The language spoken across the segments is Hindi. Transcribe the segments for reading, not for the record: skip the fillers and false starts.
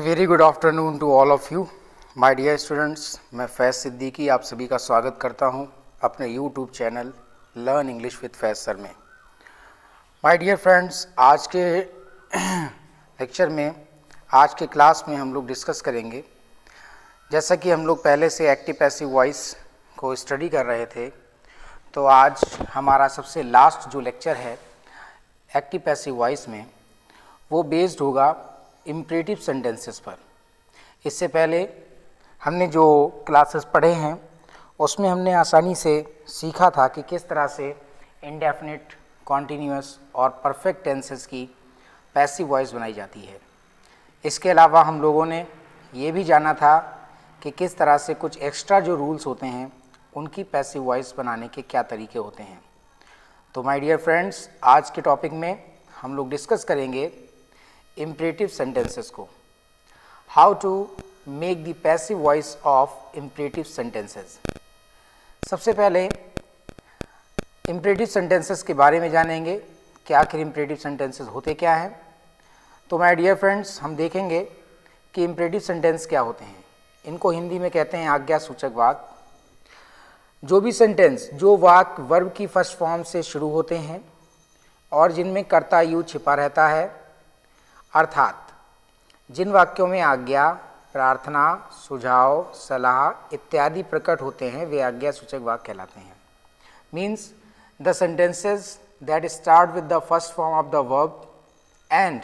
Very good afternoon to all of you my dear students. मैं फैज़ सिद्दीकी आप सभी का स्वागत करता हूं अपने YouTube channel learn English with Faiz sir में। माय डियर फ्रेंड्स, आज के लेक्चर में, आज के क्लास में हम लोग डिस्कस करेंगे, जैसा कि हम लोग पहले से एक्टिव पैसिव वॉइस को स्टडी कर रहे थे, तो आज हमारा सबसे लास्ट जो लेक्चर है एक्टिव पैसिव वॉइस में, वो बेस्ड होगा इम्परेटिव सेंटेंसेस पर। इससे पहले हमने जो क्लासेस पढ़े हैं उसमें हमने आसानी से सीखा था कि किस तरह से इंडेफिनिट, कॉन्टीन्यूअस और परफेक्ट टेंसेस की पैसिव वॉइस बनाई जाती है। इसके अलावा हम लोगों ने ये भी जाना था कि किस तरह से कुछ एक्स्ट्रा जो रूल्स होते हैं उनकी पैसिव वॉइस बनाने के क्या तरीके होते हैं। तो माय डियर फ्रेंड्स, आज के टॉपिक में हम लोग डिस्कस करेंगे इम्परेटिव सेंटेंसेस को, how to make the passive voice of imperative sentences. सबसे पहले इम्परेटिव सेंटेंसेस के बारे में जानेंगे कि आखिर इम्परेटिव सेंटेंसेस होते क्या हैं। तो माय डियर फ्रेंड्स, हम देखेंगे कि इम्परेटिव सेंटेंस क्या होते हैं। इनको हिंदी में कहते हैं आज्ञा सूचक वाक्य। जो भी सेंटेंस, जो वाक्य वर्ब की फर्स्ट फॉर्म से शुरू होते हैं और जिनमें कर्ता यू छिपा रहता है, अर्थात जिन वाक्यों में आज्ञा, प्रार्थना, सुझाव, सलाह इत्यादि प्रकट होते हैं, वे आज्ञा सूचक वाक्य कहलाते हैं। Means the sentences that start with the first form of the verb and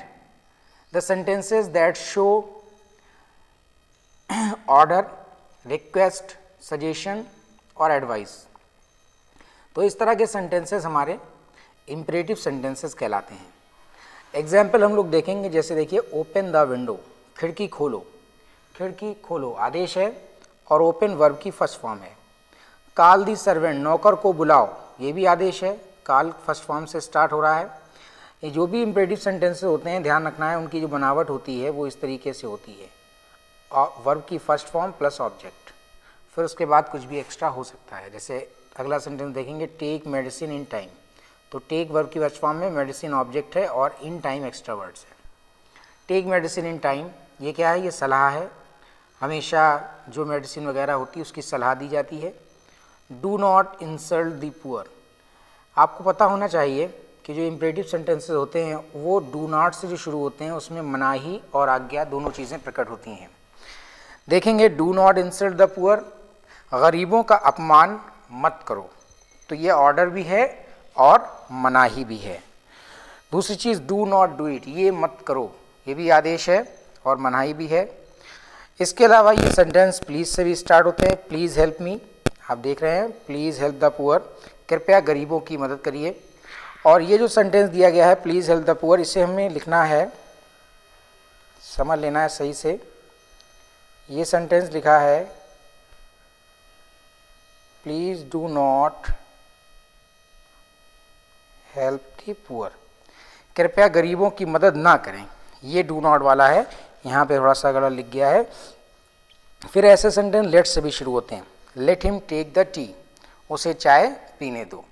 the sentences that show order, request, suggestion और एडवाइस। तो इस तरह के सेंटेंसेस हमारे इम्परेटिव सेंटेंसेस कहलाते हैं। एग्जाम्पल हम लोग देखेंगे, जैसे देखिए, ओपन द विंडो, खिड़की खोलो। खिड़की खोलो आदेश है और ओपन वर्ब की फर्स्ट फॉर्म है। कॉल दी सर्वेंट, नौकर को बुलाओ, ये भी आदेश है, कॉल फर्स्ट फॉर्म से स्टार्ट हो रहा है। ये जो भी इम्परेटिव सेंटेंसेस होते हैं, ध्यान रखना है उनकी जो बनावट होती है वो इस तरीके से होती है, वर्ब की फर्स्ट फॉर्म प्लस ऑब्जेक्ट, फिर उसके बाद कुछ भी एक्स्ट्रा हो सकता है। जैसे अगला सेंटेंस देखेंगे, टेक मेडिसिन इन टाइम, तो टेक वर्ब की फर्स्ट फॉर्म में, मेडिसिन ऑब्जेक्ट है और इन टाइम एक्स्ट्रा वर्ड्स है। टेक मेडिसिन इन टाइम, ये क्या है? ये सलाह है। हमेशा जो मेडिसिन वगैरह होती है उसकी सलाह दी जाती है। Do not insult the poor, आपको पता होना चाहिए कि जो इम्परेटिव सेंटेंसेस होते हैं वो डू नॉट से जो शुरू होते हैं उसमें मनाही और आज्ञा दोनों चीज़ें प्रकट होती हैं। देखेंगे, do not insult the poor, गरीबों का अपमान मत करो, तो ये ऑर्डर भी है और मनाही भी है। दूसरी चीज़, डू नॉट डू इट, ये मत करो, ये भी आदेश है और मनाही भी है। इसके अलावा ये सेंटेंस प्लीज़ से भी स्टार्ट होते हैं। प्लीज़ हेल्प मी, आप देख रहे हैं, प्लीज़ हेल्प द पुअर, कृपया गरीबों की मदद करिए। और ये जो सेंटेंस दिया गया है प्लीज़ हेल्प द पुअर, इसे हमें लिखना है, समझ लेना है सही से। ये सेंटेंस लिखा है, please do not help the poor, कृपया गरीबों की मदद ना करें, ये डू नॉट वाला है, यहाँ पे थोड़ा सा गलत लिख गया है। फिर ऐसे सेंटेंस लेट से भी शुरू होते हैं, let him take the tea, उसे चाय पीने दो।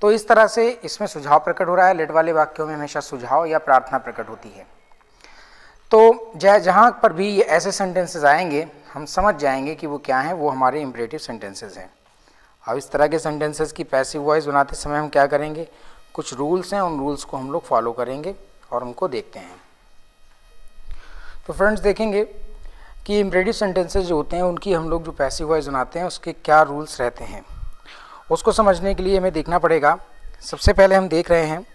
तो इस तरह से इसमें सुझाव प्रकट हो रहा है। लेट वाले वाक्यों में हमेशा सुझाव या प्रार्थना प्रकट होती है। तो जहाँ पर भी ये ऐसे सेंटेंसेस आएंगे हम समझ जाएंगे कि वो क्या हैं, वो हमारे इम्परेटिव सेंटेंसेस हैं। अब इस तरह के सेंटेंसेस की पैसिव वॉइस बनाते समय हम क्या करेंगे, कुछ रूल्स हैं, उन रूल्स को हम लोग फॉलो करेंगे और उनको देखते हैं। तो फ्रेंड्स, देखेंगे कि इम्परेटिव सेंटेंसेस जो होते हैं उनकी हम लोग जो पैसिव वॉइस बनाते हैं उसके क्या रूल्स रहते हैं, उसको समझने के लिए हमें देखना पड़ेगा। सबसे पहले हम देख रहे हैं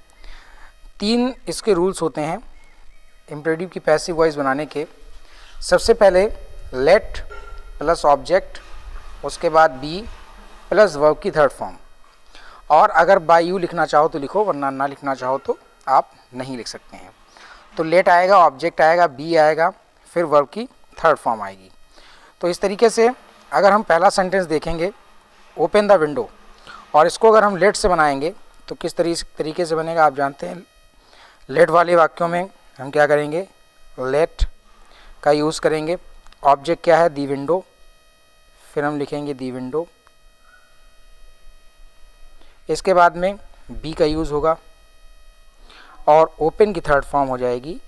3 इसके रूल्स होते हैं इम्परेटिव की पैसिव वॉइस बनाने के। सबसे पहले लेट प्लस ऑब्जेक्ट, उसके बाद बी प्लस वर्ब की थर्ड फॉर्म, और अगर बाय यू लिखना चाहो तो लिखो, वरना ना लिखना चाहो तो आप नहीं लिख सकते हैं। तो लेट आएगा, ऑब्जेक्ट आएगा, बी आएगा, फिर वर्ब की थर्ड फॉर्म आएगी। तो इस तरीके से अगर हम पहला सेंटेंस देखेंगे, ओपन द विंडो, और इसको अगर हम लेट से बनाएंगे तो किस तरीके से बनेगा आप जानते हैं। लेट वाले वाक्यों में हम क्या करेंगे, लेट का यूज़ करेंगे। ऑब्जेक्ट क्या है, दी विंडो, फिर हम लिखेंगे दी विंडो। इसके बाद में बी का यूज़ होगा और ओपन की थर्ड फॉर्म हो जाएगी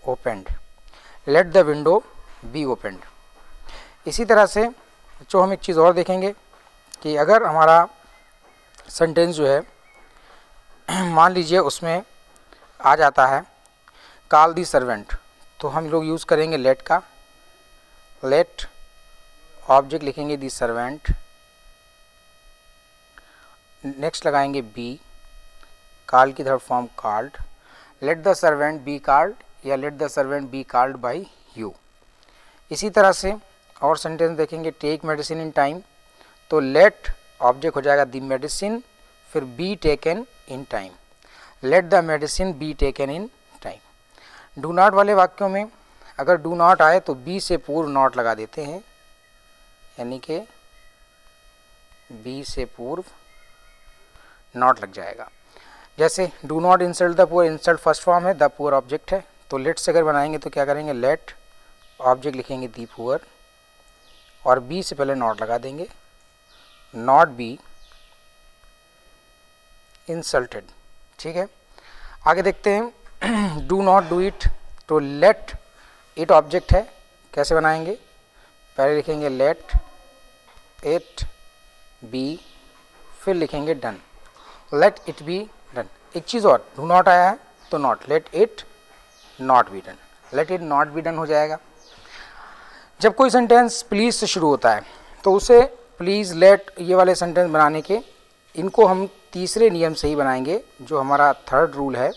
opened. Let the window B opened. इसी तरह से जो हम एक चीज़ और देखेंगे कि अगर हमारा सेंटेंस जो है मान लीजिए उसमें आ जाता है कॉल दी सर्वेंट, तो हम लोग यूज़ करेंगे लेट का। लेट ऑब्जेक्ट लिखेंगे दी सर्वेंट, नेक्स्ट लगाएंगे बी, कॉल की third form called. Let the servant be called या let the servant be called by you. इसी तरह से और सेंटेंस देखेंगे टेक मेडिसिन इन टाइम, तो लेट ऑब्जेक्ट हो जाएगा द मेडिसिन, फिर be taken in time. Let the medicine be taken in time. Do not वाले वाक्यों में अगर डू नॉट आए तो बी से पूर्व नॉट लगा देते हैं, यानी कि बी से पूर्व नॉट लग जाएगा। जैसे do not insult the poor, insult first form है, द पुअर ऑब्जेक्ट है, तो लेट से अगर बनाएंगे तो क्या करेंगे, लेट ऑब्जेक्ट लिखेंगे दी पुअर और बी से पहले नॉट लगा देंगे, नॉट बी इंसल्टेड। ठीक है, आगे देखते हैं डू नॉट डू इट, तो लेट इट ऑब्जेक्ट है, कैसे बनाएंगे, पहले लिखेंगे लेट इट बी, फिर लिखेंगे done, let it be done. एक चीज़ और, डू नॉट आया है तो not, let it not be done, let it not be done हो जाएगा। जब कोई सेंटेंस प्लीज़ से शुरू होता है तो उसे प्लीज़ लेट ये वाले सेंटेंस बनाने के, इनको हम तीसरे नियम से ही बनाएंगे, जो हमारा थर्ड रूल है,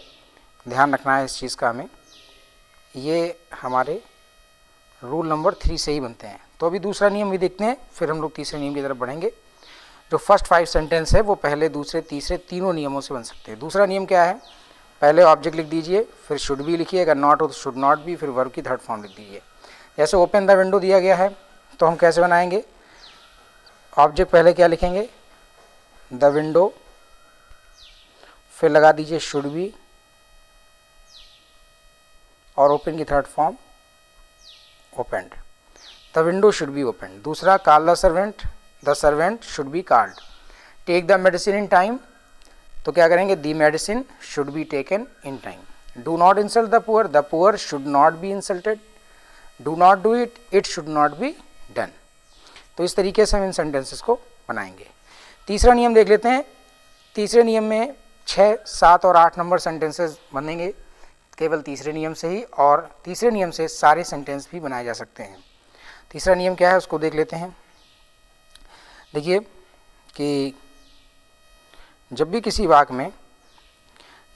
ध्यान रखना है इस चीज़ का हमें, ये हमारे रूल नंबर 3 से ही बनते हैं। तो अभी दूसरा नियम भी देखते हैं, फिर हम लोग तीसरे नियम की तरफ बढ़ेंगे। जो फर्स्ट 5 सेंटेंस है वो पहले दूसरे तीसरे तीनों नियमों से बन सकते हैं। दूसरा नियम क्या है, पहले ऑब्जेक्ट लिख दीजिए, फिर शुड बी लिखिए, अगर नॉट हो तो शुड नॉट बी, फिर वर्ब की थर्ड फॉर्म लिख दीजिए। जैसे ओपन द विंडो दिया गया है तो हम कैसे बनाएंगे, ऑब्जेक्ट पहले क्या लिखेंगे, द विंडो, फिर लगा दीजिए शुड बी और ओपन की third form opened, the window should be opened. दूसरा call the servant should be called. Take the medicine in time, तो क्या करेंगे, the medicine should be taken in time. Do not insult the poor should not be insulted. Do not do it, it should not be done. तो इस तरीके से हम इन सेंटेंसेस को बनाएंगे। तीसरा नियम देख लेते हैं। तीसरे नियम में 6, 7 और 8 नंबर सेंटेंसेस बनेंगे केवल तीसरे नियम से ही, और तीसरे नियम से सारे सेंटेंस भी बनाए जा सकते हैं। तीसरा नियम क्या है उसको देख लेते हैं। देखिए कि जब भी किसी वाक्य में,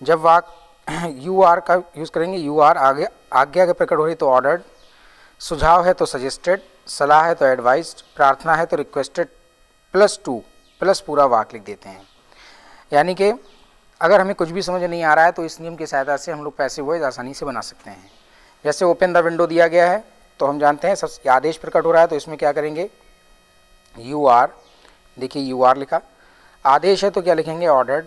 जब वाक्य यू आर का यूज़ करेंगे, यू आर आगे आज्ञा के प्रकट हो रही तो ऑर्डर्ड, सुझाव है तो सजेस्टेड, सलाह है तो एडवाइज्ड, प्रार्थना है तो रिक्वेस्टेड, +2 प्लस पूरा वाक्य लिख देते हैं। यानी कि अगर हमें कुछ भी समझ नहीं आ रहा है तो इस नियम की सहायता से हम लोग पैसिव वॉइस आसानी से बना सकते हैं। जैसे ओपन द विंडो दिया गया है तो हम जानते हैं सब आदेश प्रकट हो रहा है, तो इसमें क्या करेंगे, यू आर, देखिए यू आर लिखा, आदेश है तो क्या लिखेंगे, ऑर्डर्ड,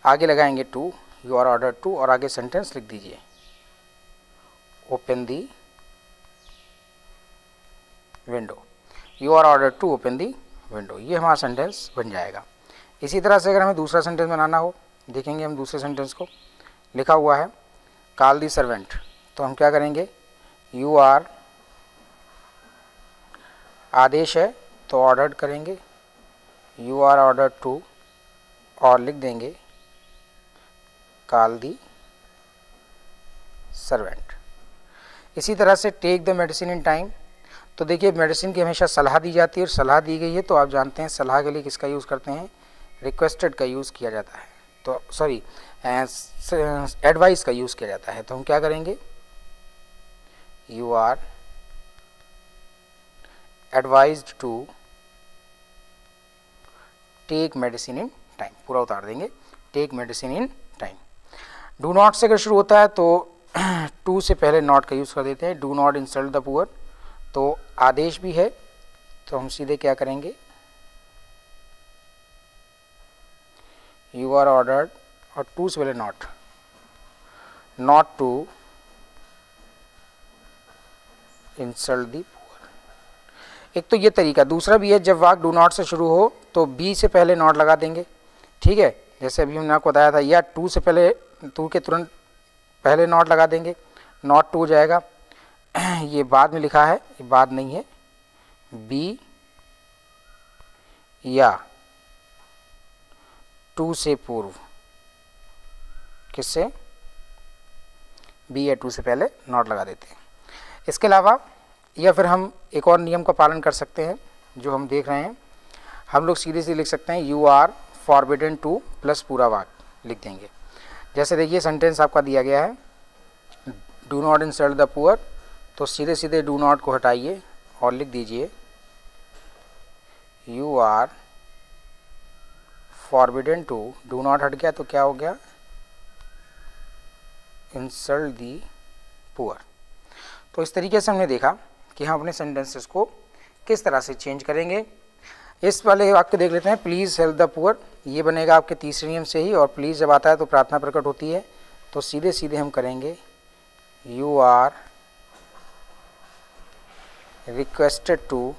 आगे लगाएंगे to, you are ordered to, और आगे सेंटेंस लिख दीजिए open the window, you are ordered to open the window. ये हमारा सेंटेंस बन जाएगा। इसी तरह से अगर हमें दूसरा सेंटेंस बनाना हो, देखेंगे हम दूसरे सेंटेंस को, लिखा हुआ है कॉल दी सर्वेंट, तो हम क्या करेंगे, यू आर, आदेश है तो ऑर्डर्ड करेंगे, यू आर ऑर्डर्ड टू, और लिख देंगे कॉल दी सर्वेंट। इसी तरह से take the medicine in time, तो देखिए मेडिसिन की हमेशा सलाह दी जाती है, और सलाह दी गई है तो आप जानते हैं सलाह के लिए किसका यूज़ करते हैं, रिक्वेस्टेड का यूज़ किया जाता है, तो सॉरी एडवाइस का यूज़ किया जाता है। तो हम क्या करेंगे, you are advised to take medicine in time, पूरा उतार देंगे, take medicine in time. Do not say अगर शुरू होता है तो टू से पहले नॉट का यूज़ कर देते हैं। Do not insult the poor, तो आदेश भी है तो हम सीधे क्या करेंगे, यू आर ऑर्डर्ड, और टू से पहले not, not to insult the poor. एक तो ये तरीका, दूसरा भी है, जब वाक्य डू नॉट से शुरू हो तो बी से पहले नॉट लगा देंगे, ठीक है, जैसे अभी हमने आपको बताया था, या टू से पहले, टू के तुरंत पहले नॉट लगा देंगे, नॉट टू हो जाएगा, ये बाद में लिखा है, ये बाद नहीं है, बी या टू से पूर्व, किससे, बी या टू से पहले नॉट लगा देते हैं। इसके अलावा या फिर हम एक और नियम का पालन कर सकते हैं जो हम देख रहे हैं, हम लोग सीधे से लिख सकते हैं you are forbidden to plus पूरा वाक्य लिख देंगे। जैसे देखिए सेंटेंस आपका दिया गया है, do not insult the poor, तो सीधे सीधे डू नॉट को हटाइए और लिख दीजिए you are forbidden to, do not हट गया तो क्या हो गया, इंसल्ट दी पुअर। तो इस तरीके से हमने देखा कि हम अपने सेंटेंसेस को किस तरह से चेंज करेंगे। इस वाले वाक्य देख लेते हैं, प्लीज़ हेल्प द पुअर, ये बनेगा आपके तीसरे नियम से ही, और प्लीज़ जब आता है तो प्रार्थना प्रकट होती है, तो सीधे सीधे हम करेंगे you are requested to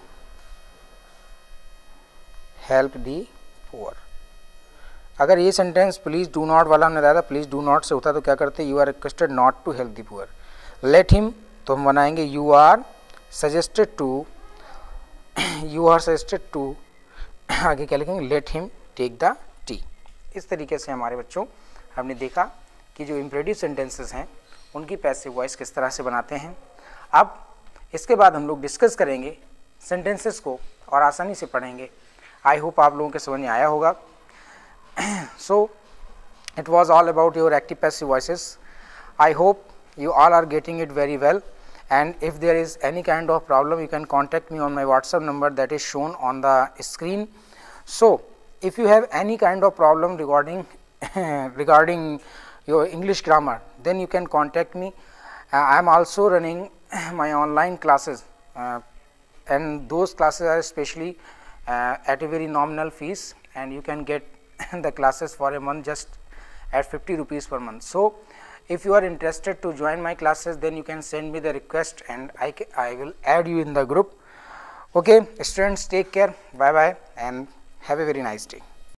help the poor. अगर ये सेंटेंस प्लीज़ डू नॉट वाला हमने बताया था, प्लीज़ डू नॉट से होता तो क्या करते, you are requested not to help the poor. Let him, तो हम बनाएंगे you are suggested to, you are suggested to, आगे क्या लिखेंगे, let him take the tea. इस तरीके से हमारे बच्चों हमने देखा कि जो इम्परेटिव सेंटेंसेस हैं उनकी पैसिव वॉइस किस तरह से बनाते हैं। अब इसके बाद हम लोग डिस्कस करेंगे सेंटेंसेस को और आसानी से पढ़ेंगे। आई होप आप लोगों के समझ में आया होगा। So it was all about your active passive voices. I hope you all are getting it very well, and if there is any kind of problem you can contact me on my WhatsApp number that is shown on the screen. So if you have any kind of problem regarding regarding your English grammar, then you can contact me. I am also running my online classes, and those classes are especially at a very nominal fees, and you can get the classes for a month just at 50 rupees per month. So if you are interested to join my classes, then you can send me the request and I will add you in the group. Okay students, take care, bye bye, and have a very nice day.